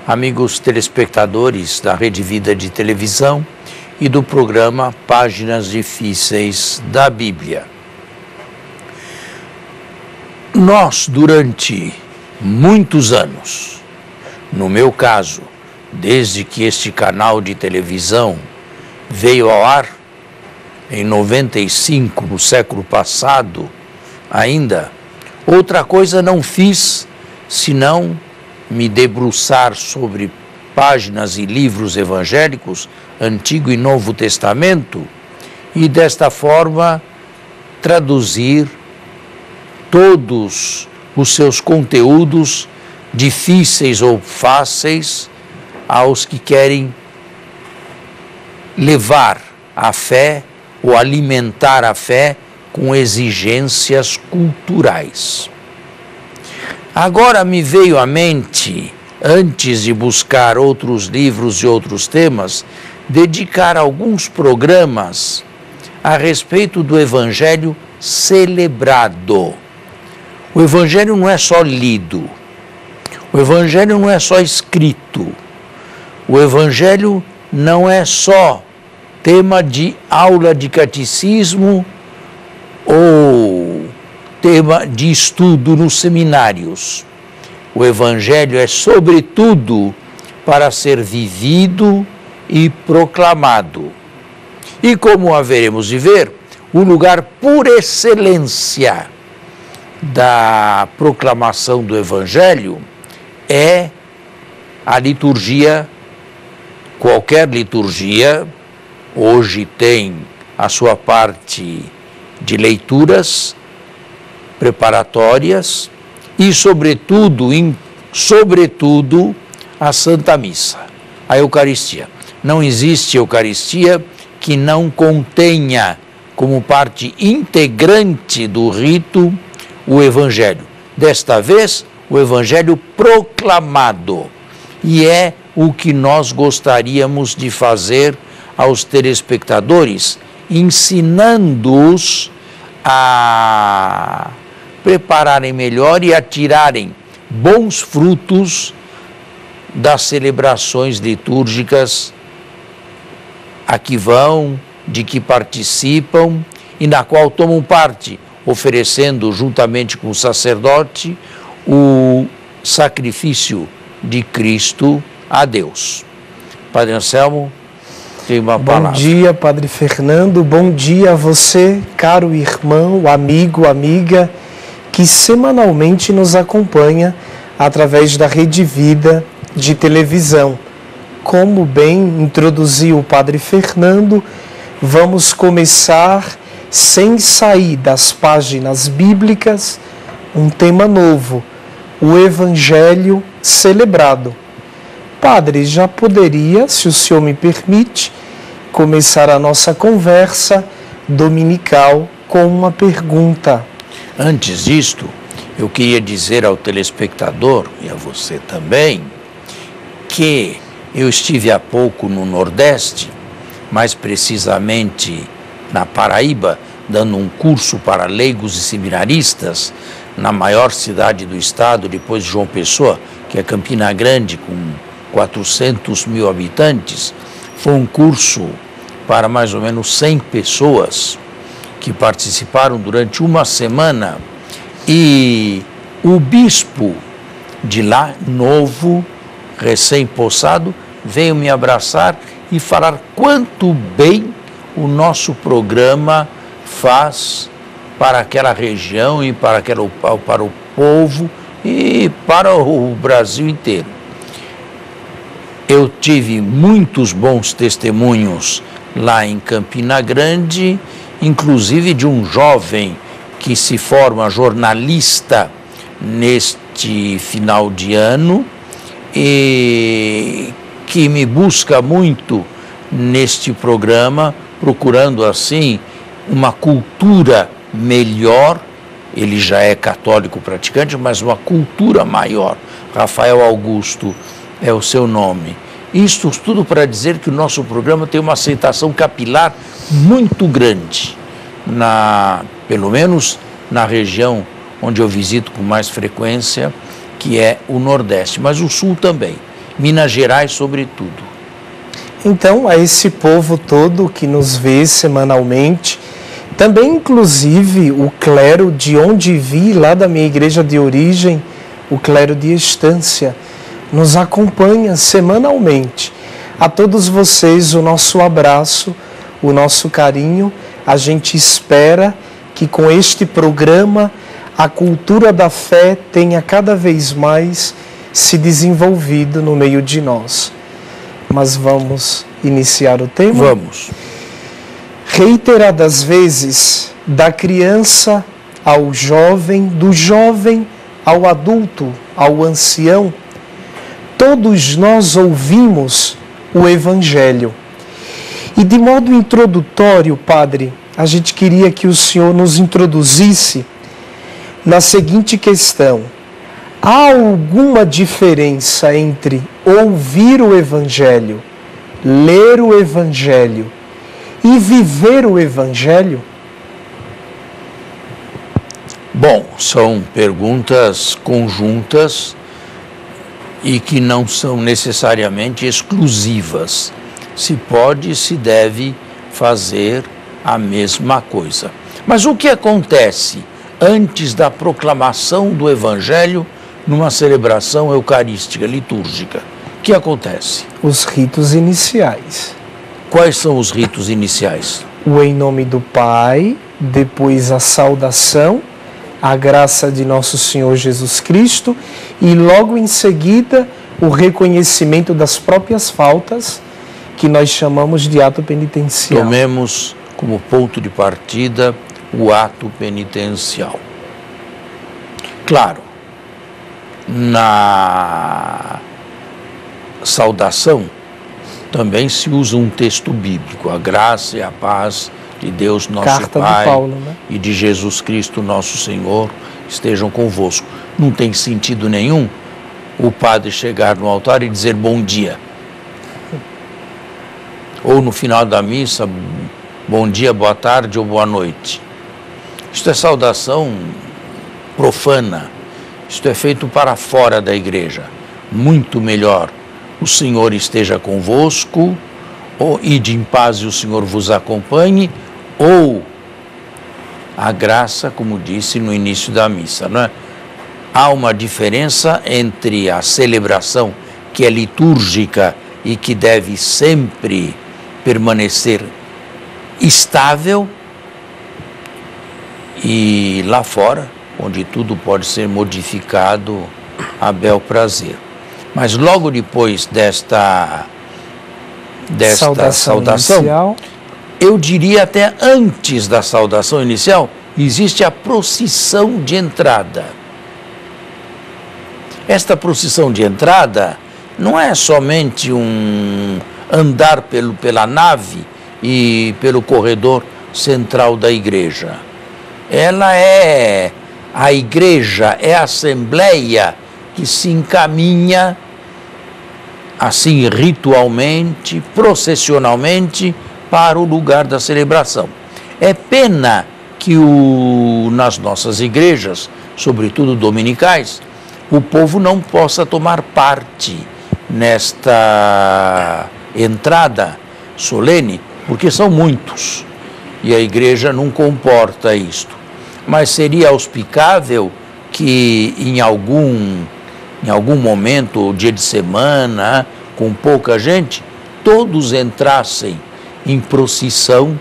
amigos telespectadores da Rede Vida de Televisão e do programa Páginas Difíceis da Bíblia. Nós, durante muitos anos, no meu caso, desde que este canal de televisão veio ao ar, em 95, no século passado ainda, outra coisa não fiz senão me debruçar sobre páginas e livros evangélicos, Antigo e Novo Testamento, e desta forma traduzir todos os seus conteúdos, difíceis ou fáceis, aos que querem levar a fé ou alimentar a fé com exigências culturais. Agora me veio à mente, antes de buscar outros livros e outros temas, dedicar alguns programas a respeito do Evangelho celebrado. O Evangelho não é só lido, o Evangelho não é só escrito, o Evangelho não é só tema de aula de catecismo ou tema de estudo nos seminários. O Evangelho é, sobretudo, para ser vivido e proclamado. E como haveremos de ver, o lugar por excelência da proclamação do Evangelho é a liturgia. Qualquer liturgia hoje tem a sua parte de leituras preparatórias e, sobretudo, a Santa Missa, a Eucaristia. Não existe Eucaristia que não contenha como parte integrante do rito o Evangelho. Desta vez, o Evangelho proclamado. E é o que nós gostaríamos de fazer aos telespectadores, ensinando-os a prepararem melhor e a tirarem bons frutos das celebrações litúrgicas a que vão, de que participam e na qual tomam parte, oferecendo juntamente com o sacerdote o sacrifício de Cristo a Deus. Padre Anselmo, tem uma palavra. Bom dia, Padre Fernando, bom dia a você, caro irmão, amigo, amiga, que semanalmente nos acompanha através da Rede Vida de Televisão. Como bem introduziu o Padre Fernando, vamos começar, sem sair das páginas bíblicas, um tema novo, o Evangelho celebrado. Padre, já poderia, se o senhor me permite, começar a nossa conversa dominical com uma pergunta. Antes disto, eu queria dizer ao telespectador, e a você também, que eu estive há pouco no Nordeste, mais precisamente na Paraíba, dando um curso para leigos e seminaristas, na maior cidade do estado, depois de João Pessoa, que é Campina Grande, com 400 mil habitantes. Foi um curso para mais ou menos 100 pessoas que participaram durante uma semana, e o bispo de lá, novo, recém-possado, veio me abraçar e falar quanto bem o nosso programa faz para aquela região e para o povo e para o Brasil inteiro. Eu tive muitos bons testemunhos lá em Campina Grande, inclusive de um jovem que se forma jornalista neste final de ano e que me busca muito neste programa, procurando assim uma cultura melhor. Ele já é católico praticante, mas uma cultura maior. Rafael Augusto é o seu nome. Isto tudo para dizer que o nosso programa tem uma aceitação capilar muito grande, pelo menos na região onde eu visito com mais frequência, que é o Nordeste, mas o Sul também. Minas Gerais sobretudo. Então, a esse povo todo que nos vê semanalmente, também inclusive o clero de onde vi, lá da minha igreja de origem, o clero de Estância, nos acompanha semanalmente. A todos vocês o nosso abraço, o nosso carinho. A gente espera que com este programa a cultura da fé tenha cada vez mais se desenvolvido no meio de nós. Mas vamos iniciar o tema? Vamos. Reiteradas vezes, da criança ao jovem, do jovem ao adulto, ao ancião, todos nós ouvimos o Evangelho. E de modo introdutório, Padre, a gente queria que o Senhor nos introduzisse na seguinte questão: há alguma diferença entre ouvir o Evangelho, ler o Evangelho e viver o Evangelho? Bom, são perguntas conjuntas e que não são necessariamente exclusivas. Se pode, se deve fazer a mesma coisa. Mas o que acontece antes da proclamação do Evangelho numa celebração eucarística, litúrgica? O que acontece? Os ritos iniciais. Quais são os ritos iniciais? O em nome do Pai, depois a saudação, a graça de nosso Senhor Jesus Cristo e logo em seguida o reconhecimento das próprias faltas, que nós chamamos de ato penitencial. Tomemos como ponto de partida o ato penitencial. Claro, na saudação também se usa um texto bíblico: a graça e a paz de Deus nosso Carta Pai de Paulo, né? E de Jesus Cristo nosso Senhor estejam convosco. Não tem sentido nenhum o padre chegar no altar e dizer bom dia. Ou no final da missa, bom dia, boa tarde ou boa noite. Isto é saudação profana. Isto é feito para fora da igreja. Muito melhor: o Senhor esteja convosco, ou ide em paz e o Senhor vos acompanhe, ou a graça, como disse no início da missa, não é? Há uma diferença entre a celebração, que é litúrgica e que deve sempre permanecer estável, e lá fora, onde tudo pode ser modificado a bel prazer. Mas logo depois desta saudação inicial, eu diria até antes da saudação inicial, existe a procissão de entrada. Esta procissão de entrada não é somente um andar pela nave e pelo corredor central da igreja. Ela é a igreja, é a assembleia que se encaminha assim ritualmente, processionalmente, para o lugar da celebração. É pena que nas nossas igrejas, sobretudo dominicais, o povo não possa tomar parte nesta entrada solene, porque são muitos e a igreja não comporta isto. Mas seria auspicável que em algum momento, dia de semana, com pouca gente, todos entrassem em procissão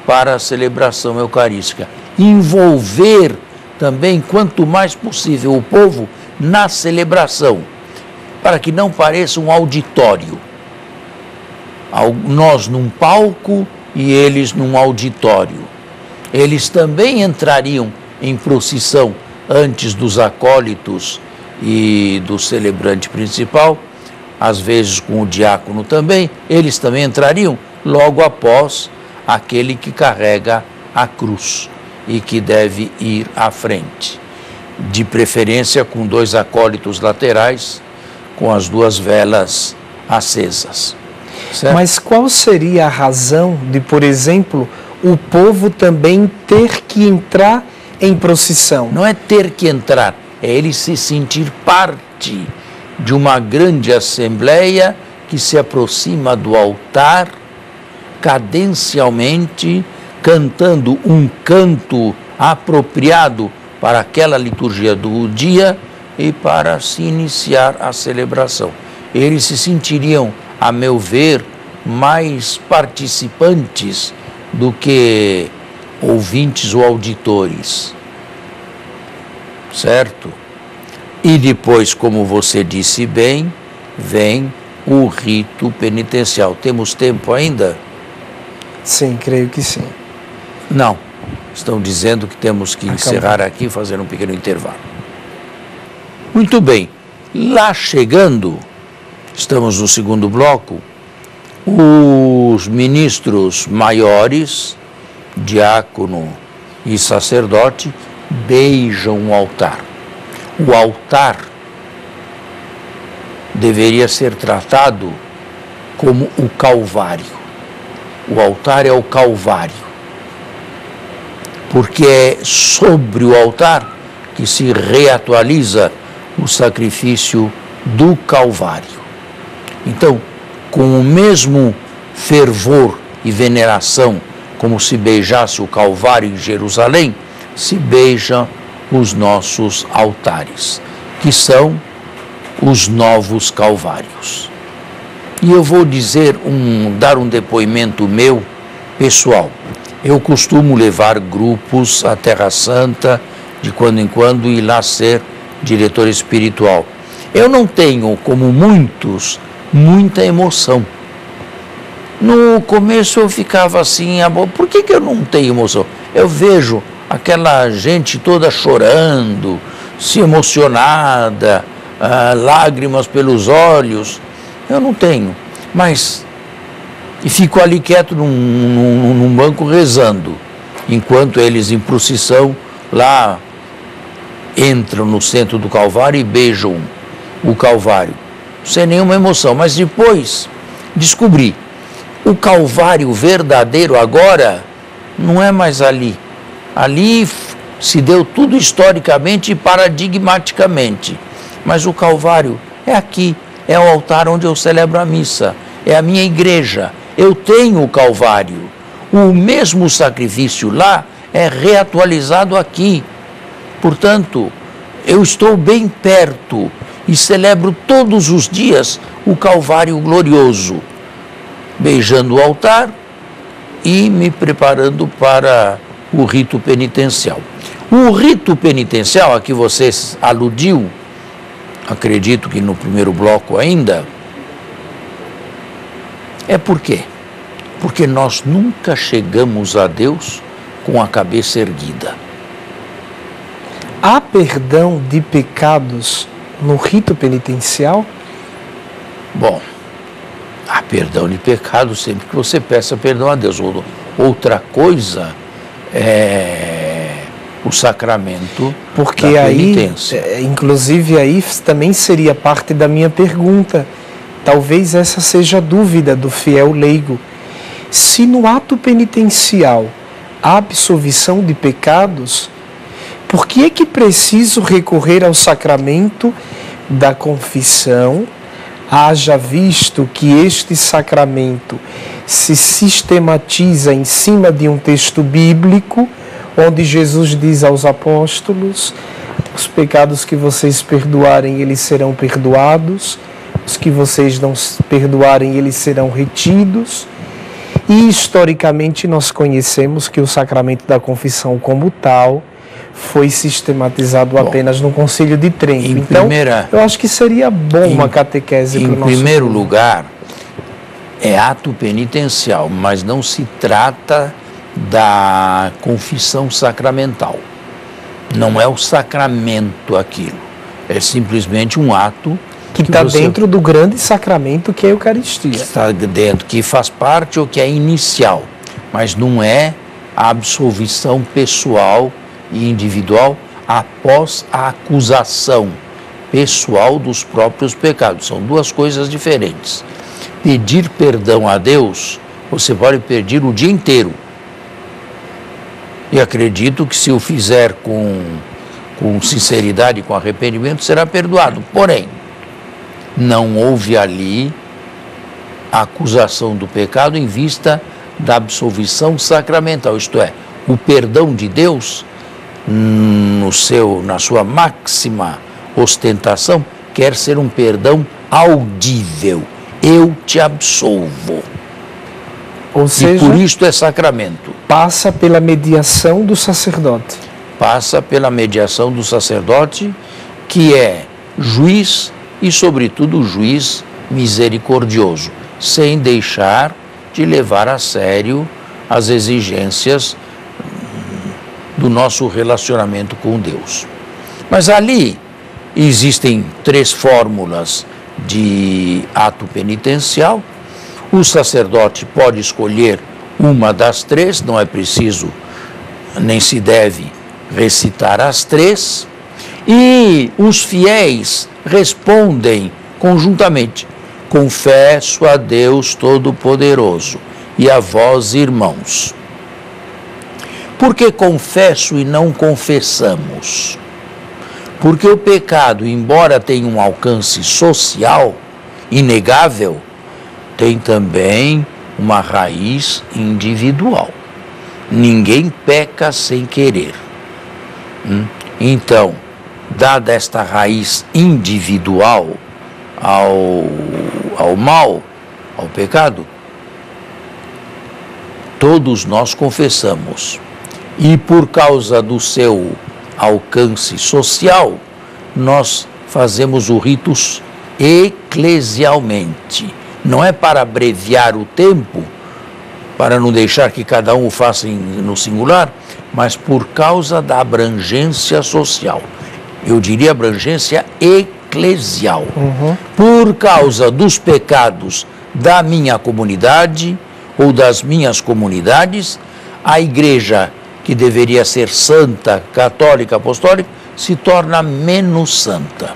para a celebração eucarística. Envolver também, quanto mais possível, o povo na celebração, para que não pareça um auditório. Nós num palco e eles num auditório. Eles também entrariam em procissão antes dos acólitos e do celebrante principal, às vezes com o diácono também. Eles também entrariam logo após aquele que carrega a cruz e que deve ir à frente, de preferência com 2 acólitos laterais, com as 2 velas acesas. Certo? Mas qual seria a razão de, por exemplo, o povo também ter que entrar em procissão? Não é ter que entrar, é ele se sentir parte de uma grande assembleia que se aproxima do altar cadencialmente, cantando um canto apropriado para aquela liturgia do dia e para se iniciar a celebração. Eles se sentiriam, a meu ver, mais participantes do que ouvintes ou auditores, certo? E depois, como você disse bem, vem o rito penitencial. Temos tempo ainda? Sim, creio que sim. Não. Estão dizendo que temos que encerrar aqui e fazer um pequeno intervalo. Muito bem. Lá chegando, estamos no segundo bloco, os ministros maiores, diácono e sacerdote, beijam o altar. O altar deveria ser tratado como o Calvário. O altar é o Calvário, porque é sobre o altar que se reatualiza o sacrifício do Calvário. Então, com o mesmo fervor e veneração como se beijasse o Calvário em Jerusalém, se beijam os nossos altares, que são os novos Calvários. E eu vou dar um depoimento meu, pessoal. Eu costumo levar grupos à Terra Santa, de quando em quando, e lá ser diretor espiritual. Eu não tenho, como muitos, muita emoção. No começo eu ficava assim, por que eu não tenho emoção? Eu vejo aquela gente toda chorando, se emocionada, lágrimas pelos olhos. Eu não tenho, mas... E fico ali quieto num banco rezando, enquanto eles em procissão lá entram no centro do Calvário e beijam o Calvário, sem nenhuma emoção. Mas depois descobri, o Calvário verdadeiro agora não é mais ali. Ali se deu tudo historicamente e paradigmaticamente. Mas o Calvário é aqui, é o altar onde eu celebro a missa, é a minha igreja. Eu tenho o Calvário. O mesmo sacrifício lá é reatualizado aqui. Portanto, eu estou bem perto e celebro todos os dias o Calvário glorioso, beijando o altar e me preparando para o rito penitencial. O rito penitencial a que você aludiu, acredito que no primeiro bloco ainda, é por quê? Porque nós nunca chegamos a Deus com a cabeça erguida. Há perdão de pecados no rito penitencial? Bom, há perdão de pecados sempre que você peça perdão a Deus. Outra coisa é o sacramento porque da aí, penitência. Inclusive aí também seria parte da minha pergunta. Talvez essa seja a dúvida do fiel leigo. Se no ato penitencial há absolvição de pecados, por que é que preciso recorrer ao sacramento da confissão, haja visto que este sacramento se sistematiza em cima de um texto bíblico, onde Jesus diz aos apóstolos: os pecados que vocês perdoarem, eles serão perdoados, os que vocês não perdoarem, eles serão retidos. E historicamente nós conhecemos que o sacramento da confissão como tal foi sistematizado apenas no Concílio de Trento. Então, eu acho que seria bom uma catequese para o nosso... Em primeiro lugar, é ato penitencial, mas não se trata da confissão sacramental. Não é o sacramento aquilo. É simplesmente um ato que está dentro do grande sacramento que é a Eucaristia. Que está dentro, que faz parte ou que é inicial, mas não é a absolvição pessoal e individual após a acusação pessoal dos próprios pecados. São duas coisas diferentes. Pedir perdão a Deus, você pode pedir o dia inteiro. E acredito que se o fizer com sinceridade, com arrependimento, será perdoado. Porém, Não houve ali a acusação do pecado em vista da absolvição sacramental, isto é, o perdão de Deus, na sua máxima ostentação, quer ser um perdão audível. Eu te absolvo. Ou seja, e por isto é sacramento. Passa pela mediação do sacerdote. Passa pela mediação do sacerdote, que é juiz e, sobretudo, juiz misericordioso, sem deixar de levar a sério as exigências do nosso relacionamento com Deus. Mas ali existem 3 fórmulas de ato penitencial. O sacerdote pode escolher uma das 3, não é preciso, nem se deve recitar as 3, e os fiéis respondem conjuntamente: confesso a Deus Todo-Poderoso e a vós, irmãos. Por que confesso e não confessamos? Porque o pecado, embora tenha um alcance social inegável, tem também uma raiz individual. Ninguém peca sem querer. Então, dada esta raiz individual ao mal, ao pecado, todos nós confessamos. E por causa do seu alcance social, nós fazemos o rito eclesialmente. Não é para abreviar o tempo, para não deixar que cada um o faça no singular, mas por causa da abrangência social. Eu diria abrangência eclesial. Por causa dos pecados da minha comunidade ou das minhas comunidades, a igreja, que deveria ser santa, católica, apostólica, se torna menos santa.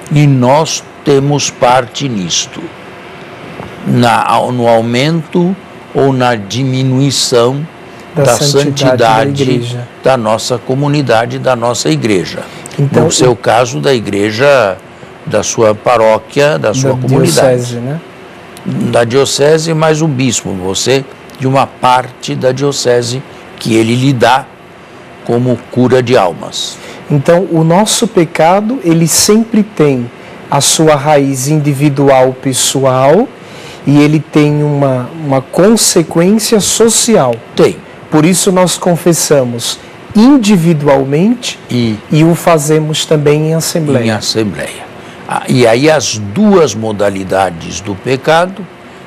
E nós temos parte nisto, no aumento ou na diminuição da santidade da nossa comunidade, da nossa igreja. Então, no seu caso, da igreja, da sua paróquia, da sua comunidade. Diocese, né? Da diocese, mais o bispo, você de uma parte da diocese que ele lhe dá como cura de almas. Então, o nosso pecado, ele sempre tem a sua raiz individual, pessoal, e ele tem uma consequência social. Tem. Por isso nós confessamos individualmente e o fazemos também em assembleia. Em assembleia. E aí as 2 modalidades do pecado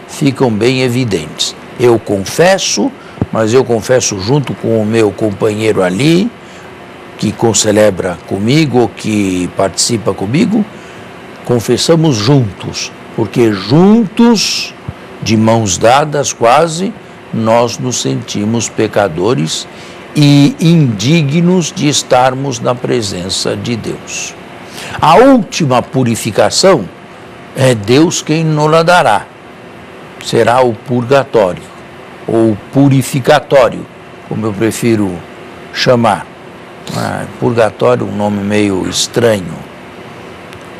ficam bem evidentes. Eu confesso, mas eu confesso junto com o meu companheiro ali, que concelebra comigo, ou que participa comigo, confessamos juntos, porque juntos, de mãos dadas quase, nós nos sentimos pecadores e indignos de estarmos na presença de Deus. A última purificação é Deus quem nos dará. Será o purgatório, ou purificatório, como eu prefiro chamar. Purgatório é um nome meio estranho.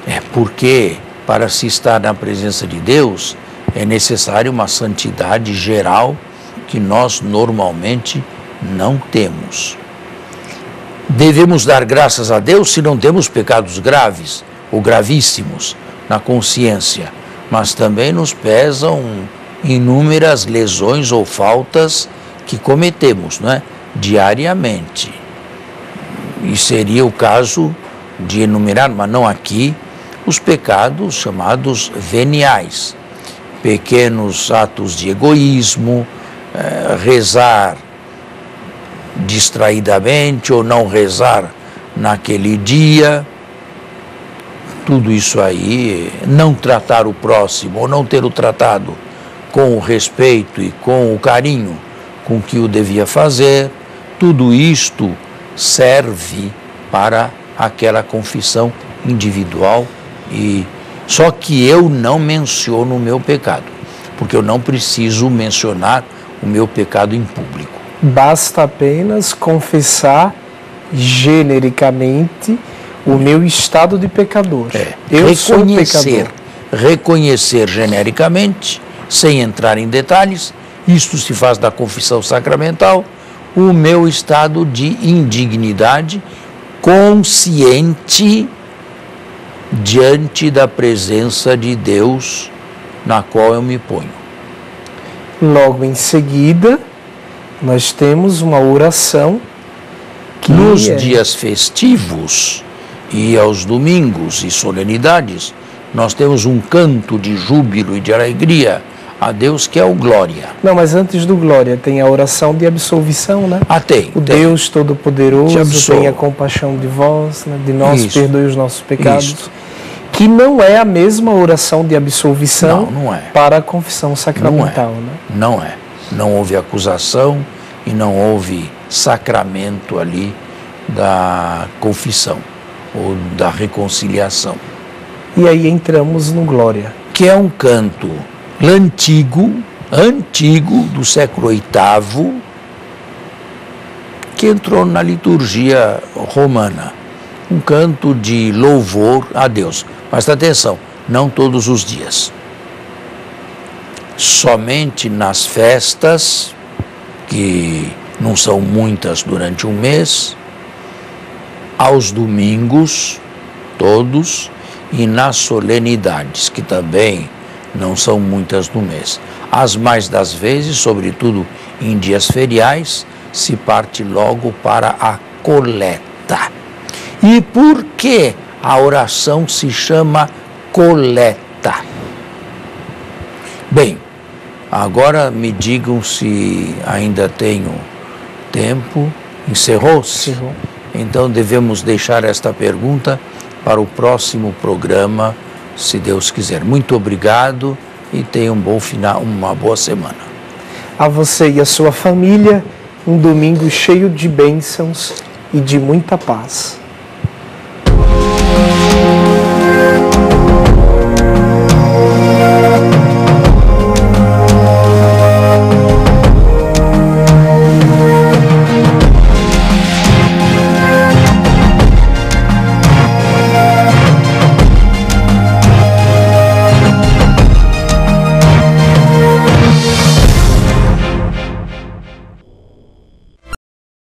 É porque, para se estar na presença de Deus, é necessário uma santidade geral que nós normalmente não temos. Devemos dar graças a Deus se não temos pecados graves ou gravíssimos na consciência, mas também nos pesam inúmeras lesões ou faltas que cometemos, não é? Diariamente. E seria o caso de enumerar, mas não aqui, os pecados chamados veniais, pequenos atos de egoísmo, rezar distraidamente ou não rezar naquele dia, tudo isso aí, não tratar o próximo ou não ter o tratado com o respeito e com o carinho com que o devia fazer, tudo isto serve para aquela confissão individual, e só que eu não menciono o meu pecado, porque eu não preciso mencionar o meu pecado em público. Basta apenas confessar genericamente o meu estado de pecador. Eu sou pecador. Reconhecer genericamente, sem entrar em detalhes, isto se faz da confissão sacramental, o meu estado de indignidade consciente diante da presença de Deus na qual eu me ponho. Logo em seguida, nós temos uma oração que nos dias festivos e aos domingos e solenidades, nós temos um canto de júbilo e de alegria a Deus, que é o Glória. Não, mas antes do Glória tem a oração de absolvição, né? Tem. Deus Todo-Poderoso, tenha compaixão de vós, né? De nós, perdoe os nossos pecados. Isso. Que não é a mesma oração de absolvição não é. para a confissão sacramental, né? Não é. Não houve acusação e não houve sacramento ali da confissão ou da reconciliação. E aí entramos no Glória. Que é um canto antigo, do século VIII, que entrou na liturgia romana. Um canto de louvor a Deus. Mas atenção, não todos os dias. Somente nas festas, que não são muitas durante um mês, aos domingos, todos, e nas solenidades, que também não são muitas no mês. As mais das vezes, sobretudo em dias feriais, se parte logo para a coleta. E por que a oração se chama coleta? Bem, agora me digam se ainda tenho tempo. Encerrou-se? Encerrou. Então devemos deixar esta pergunta para o próximo programa, se Deus quiser. Muito obrigado e tenha um bom final, uma boa semana. A você e a sua família, um domingo cheio de bênçãos e de muita paz.